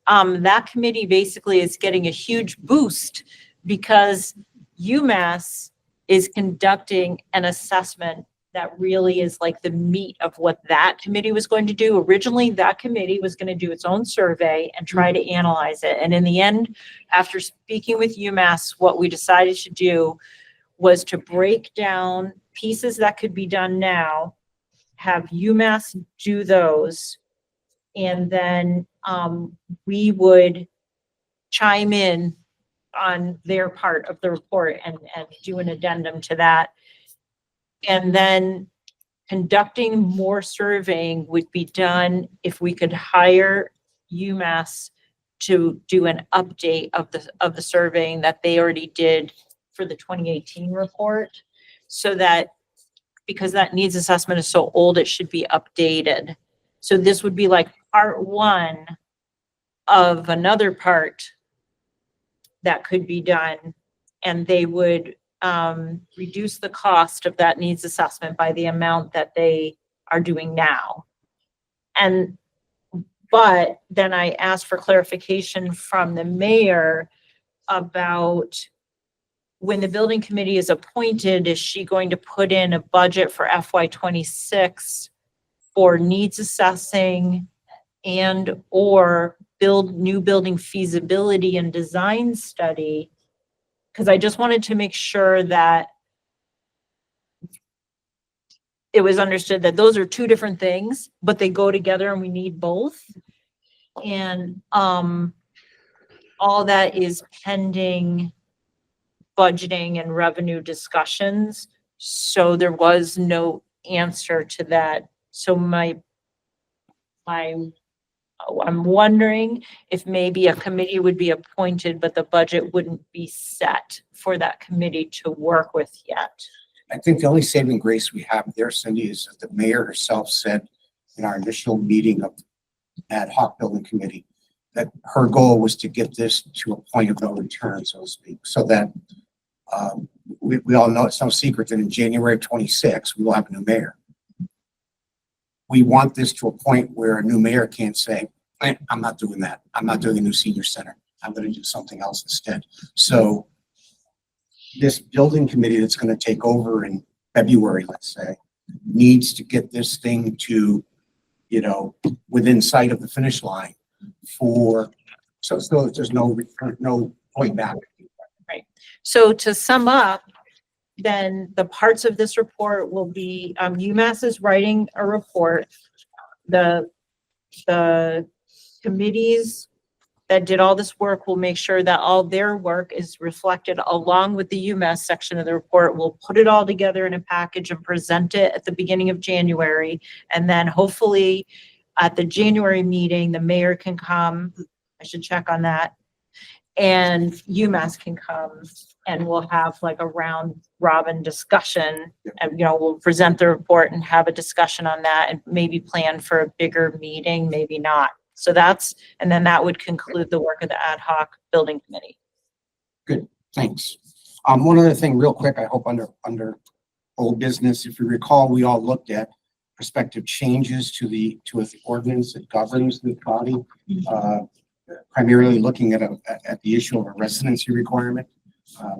That committee basically is getting a huge boost because UMass is conducting an assessment that really is like the meat of what that committee was going to do. Originally, that committee was going to do its own survey and try to analyze it. And in the end, after speaking with UMass, what we decided to do was to break down pieces that could be done now, have UMass do those, and then we would chime in on their part of the report and do an addendum to that. And then conducting more surveying would be done if we could hire UMass to do an update of the surveying that they already did for the 2018 report. So that, because that needs assessment is so old, it should be updated. So this would be like part one of another part that could be done. And they would reduce the cost of that needs assessment by the amount that they are doing now. But then I asked for clarification from the mayor about when the building committee is appointed, is she going to put in a budget for FY 26 for needs assessing and or build new building feasibility and design study? Because I just wanted to make sure that it was understood that those are two different things, but they go together and we need both. And all that is pending budgeting and revenue discussions. So there was no answer to that. So I'm wondering if maybe a committee would be appointed, but the budget wouldn't be set for that committee to work with yet. I think the only saving grace we have there, Cindy, is that the mayor herself said in our initial meeting of ad hoc building committee that her goal was to get this to a point of no return, so to speak, so that we all know it's no secret that in January of 26, we will have a new mayor. We want this to a point where a new mayor can't say, I'm not doing that. I'm not doing a new senior center. I'm going to do something else instead. So this building committee that's going to take over in February, let's say, needs to get this thing to, you know, within sight of the finish line so there's no point back. So to sum up, then the parts of this report will be, UMass is writing a report. The committees that did all this work will make sure that all their work is reflected along with the UMass section of the report. We'll put it all together in a package and present it at the beginning of January. And then hopefully at the January meeting, the mayor can come. I should check on that. And UMass can come and we'll have like a round robin discussion. And, you know, we'll present the report and have a discussion on that and maybe plan for a bigger meeting, maybe not. So and then that would conclude the work of the ad hoc building committee. Good, thanks. One other thing real quick, I hope under old business, if you recall, we all looked at prospective changes to the ordinance that governs the body, primarily looking at the issue of a residency requirement.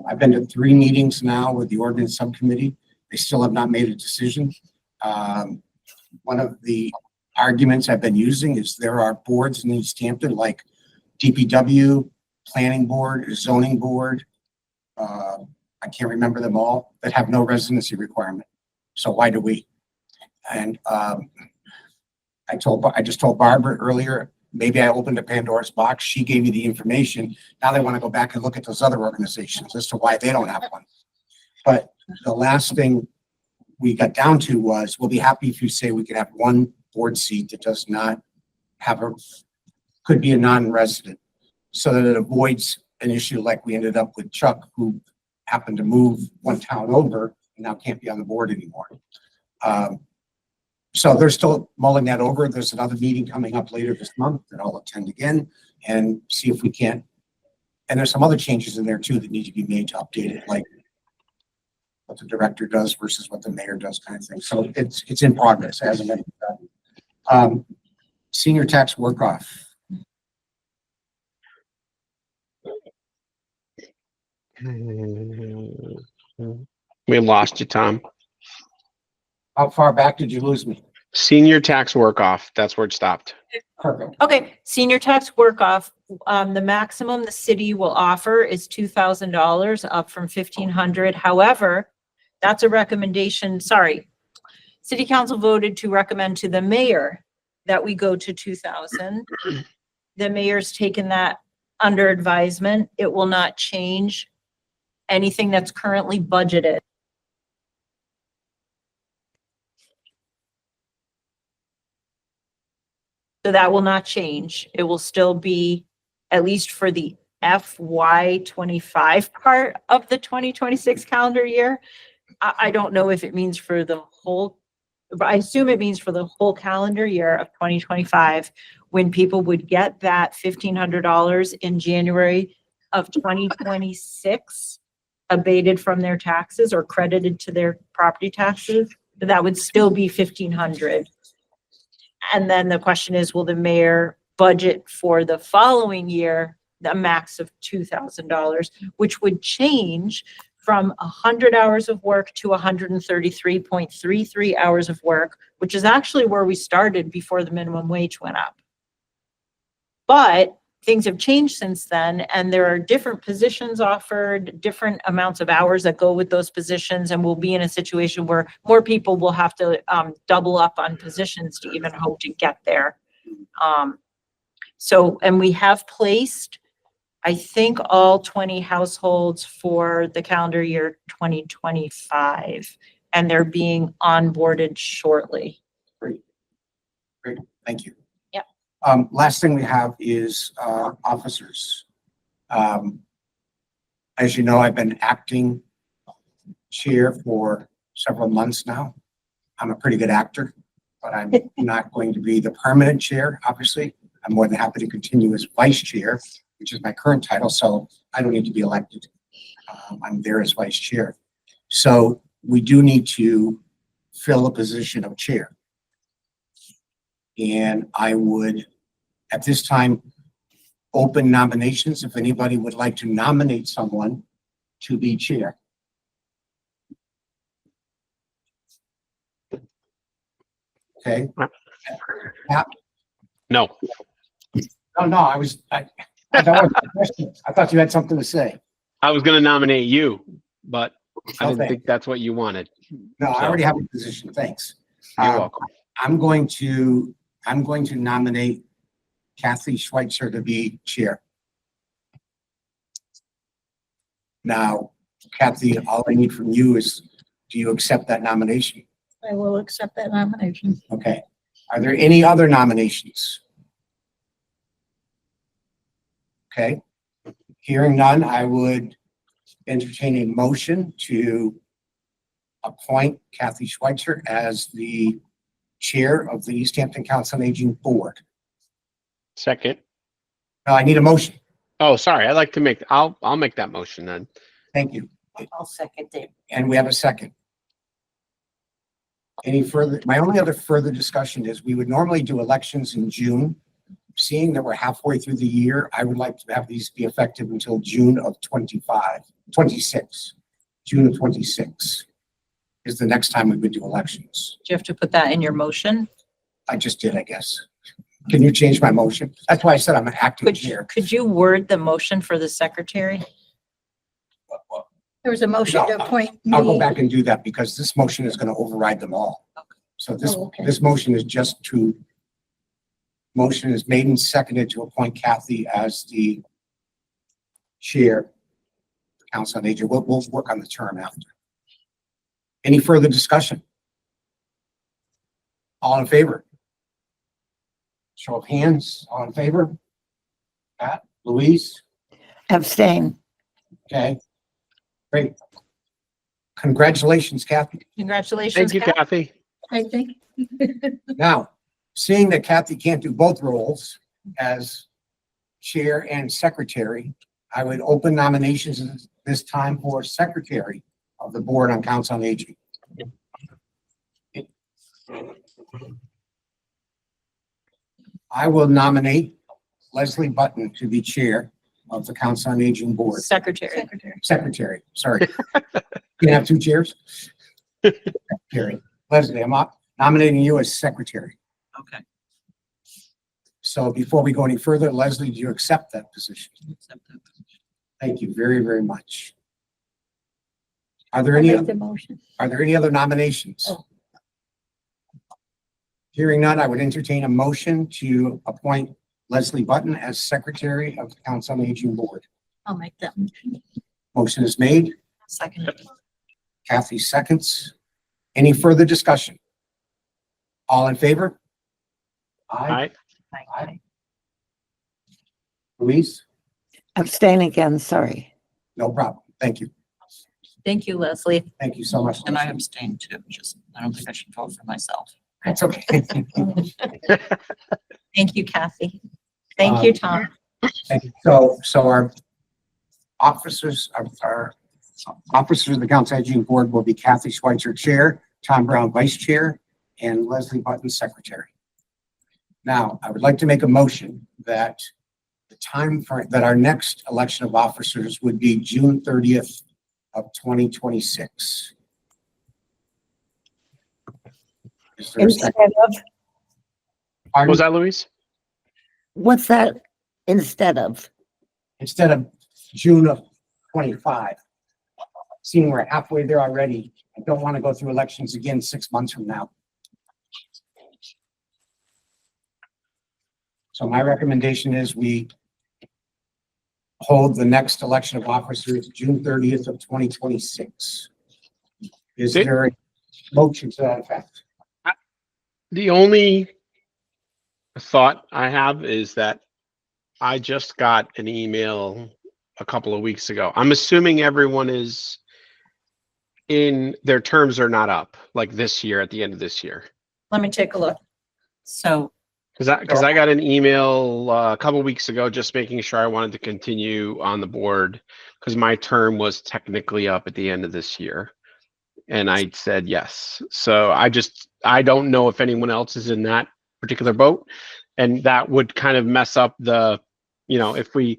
I've been to 3 meetings now with the ordinance subcommittee. They still have not made a decision. One of the arguments I've been using is there are boards in Easthampton like DPW, planning board, zoning board. I can't remember them all, that have no residency requirement. So why do we? And I just told Barbara earlier, maybe I opened a Pandora's box. She gave me the information. Now they want to go back and look at those other organizations as to why they don't have one. But the last thing we got down to was, we'll be happy if you say we could have one board seat that does not have could be a non-resident, so that it avoids an issue like we ended up with Chuck, who happened to move one town over and now can't be on the board anymore. So they're still mulling that over. There's another meeting coming up later this month that I'll attend again and see if we can. And there's some other changes in there too that need to be made to update it, like what the director does versus what the mayor does, kind of thing. So it's in progress. It hasn't been done. Senior tax work off. We lost you, Tom. How far back did you lose me? Senior tax work off. That's where it stopped. Perfect. Okay, senior tax work off. The maximum the city will offer is $2,000, up from $1,500. However, that's a recommendation. Sorry. City council voted to recommend to the mayor that we go to 2,000. The mayor's taken that under advisement. It will not change anything that's currently budgeted. So that will not change. It will still be at least for the FY25 part of the 2026 calendar year. I don't know if it means for the whole, but I assume it means for the whole calendar year of 2025, when people would get that $1,500 in January of 2026 abated from their taxes or credited to their property taxes, that would still be $1,500. And then the question is, will the mayor budget for the following year a max of $2,000, which would change from 100 hours of work to 133.33 hours of work, which is actually where we started before the minimum wage went up. But things have changed since then, and there are different positions offered, different amounts of hours that go with those positions, and we'll be in a situation where more people will have to double up on positions to even hope to get there. And we have placed, I think, all 20 households for the calendar year 2025, and they're being onboarded shortly. Great. Thank you. Yep. Last thing we have is, officers. As you know, I've been acting chair for several months now. I'm a pretty good actor, but I'm not going to be the permanent chair, obviously. I'm more than happy to continue as vice chair, which is my current title, so I don't need to be elected. I'm there as vice chair. So we do need to fill a position of chair. And I would, at this time, open nominations if anybody would like to nominate someone to be chair. Okay. No. Oh, no, I thought that was a question. I thought you had something to say. I was going to nominate you, but I didn't Okay. think that's what you wanted. No, I already have a position. Thanks. You're welcome. I'm going to nominate Kathy Schweitzer to be chair. Now, Kathy, all I need from you is, do you accept that nomination? I will accept that nomination. Okay. Are there any other nominations? Okay. Hearing none, I would entertain a motion to appoint Kathy Schweitzer as the chair of the Easthampton Council on Aging Board. Second. Now I need a motion. Oh, sorry. I'd like to make, I'll make that motion then. Thank you. I'll second it. And we have a second. Any further, my only other further discussion is we would normally do elections in June. Seeing that we're halfway through the year, I would like to have these be effective until June of 26. June of 26 is the next time we would do elections. Do you have to put that in your motion? I just did, I guess. Can you change my motion? That's why I said I'm an acting chair. Could you word the motion for the secretary? There was a motion No, to appoint I'll go me. back and do that because this motion is going to override them all. So this, Oh, okay. this motion is just to, motion is made and seconded to appoint Kathy as the chair of the Council on Aging. We'll work on the term after. Any further discussion? All in favor? Show of hands, all in favor? Pat, Louise? Abstain. Okay. Great. Congratulations, Kathy. Congratulations. Thank you, Kat. Kathy. I think. Now, seeing that Kathy can't do both roles as chair and secretary, I would open nominations this time for secretary of the Board on Council on Aging. I will nominate Leslie Button to be chair of the Council on Aging Board. Secretary. Secretary, sorry. You have two chairs? Secretary. Leslie, I'm nominating you as secretary. Okay. So before we go any further, Leslie, do you accept that position? Thank you very, very much. Are there I'll any, make the motion. are there any other nominations? Oh. Hearing none, I would entertain a motion to appoint Leslie Button as secretary of the Council on Aging Board. I'll make that motion. Motion is made. Second. Kathy seconds. Any further discussion? All in favor? Aye. Aye. Louise? Abstain again, sorry. No problem. Thank you. Thank you, Leslie. Thank you so much. And I Leslie. abstain too, just, I don't think I should vote for myself. That's okay. Thank you, Kathy. Thank you, Tom. Thank you. So our officers, our officers of the Council Aging Board will be Kathy Schweitzer, Chair, Tom Brown, Vice Chair, and Leslie Button, Secretary. Now, I would like to make a motion that the time for, that our next election of officers would be June 30th of 2026. Is there a Instead second? of, What Pardon? was that, Louise? what's that instead of? Instead of June of 25. Seeing we're halfway there already, I don't want to go through elections again 6 months from now. So my recommendation is we hold the next election of officers June 30th of 2026. Is See? there a motion to that effect? The only thought I have is that I just got an email a couple of weeks ago. I'm assuming everyone is in, their terms are not up, like this year, at the end of this year. Let me take a look. So Because I got an email a couple weeks ago just making sure I wanted to continue on the board because my term was technically up at the end of this year. And I said yes. So I don't know if anyone else is in that particular boat. And that would kind of mess up the, if we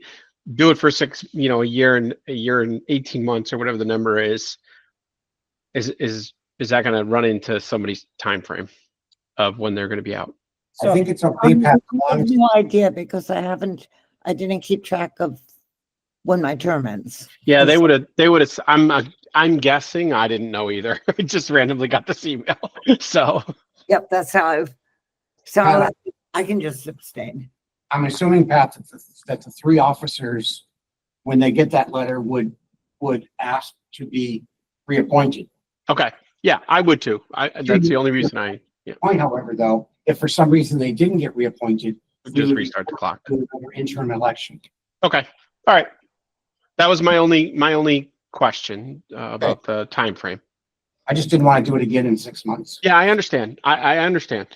do it for a year and 18 months or whatever the number is that going to run into somebody's time frame of when they're going to be out? I think it's okay, Pat. I have no idea because I didn't keep track of when my term ends. Yeah, they would have, I'm guessing, I didn't know either. I just randomly got this email. So, Yep, that's how I can just abstain. I'm assuming, Pat, that the three officers, when they get that letter, would ask to be reappointed. okay. Yeah, I would too. That's the only reason Point, however, though, if for some reason they didn't get reappointed, just restart the clock. do another interim election. Okay. All right. That was my only question about the time frame. I just didn't want to do it again in 6 months. Yeah, I understand. I understand.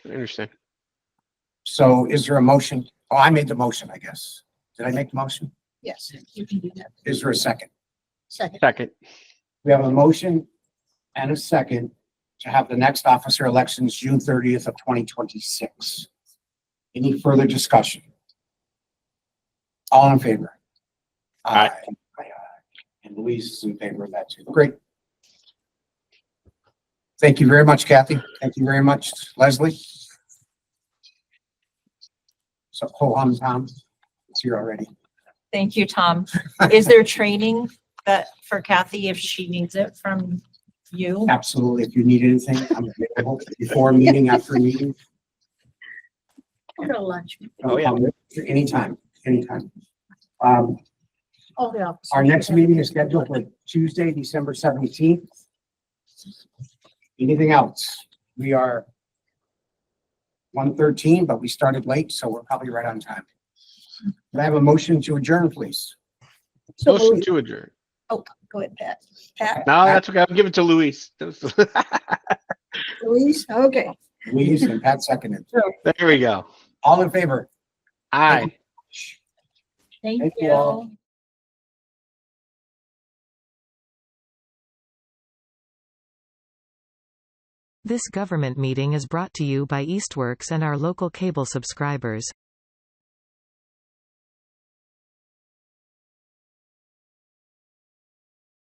So is there a motion? Oh, I made the motion, I guess. Did I make the motion? Yes, you can do that. Is there a second? Second. Second. We have a motion and a second to have the next officer elections June 30th of 2026. Any further discussion? All in favor? Aye. And Louise is in favor of that too. Great. Thank you very much, Kathy. Thank you very much, Leslie. So, ho hum, Tom. It's here already. Thank you, Tom. Is there training for Kathy if she needs it from you? Absolutely. If you need anything, I'm available before a meeting, after a meeting. Go to lunch. Oh, yeah. Anytime. All the officers. Our next meeting is scheduled for Tuesday, December 17th. Anything else? We are 1:13, but we started late, so we're probably right on time. Can I have a motion to adjourn, please? So Motion to adjourn. Go ahead, Pat. Pat, No, that's okay. I'll give it to Luis. Louise, okay. Louise and Pat seconded. There we go. All in favor? Aye. Thank you all. This government meeting is brought to you by Eastworks and our local cable subscribers.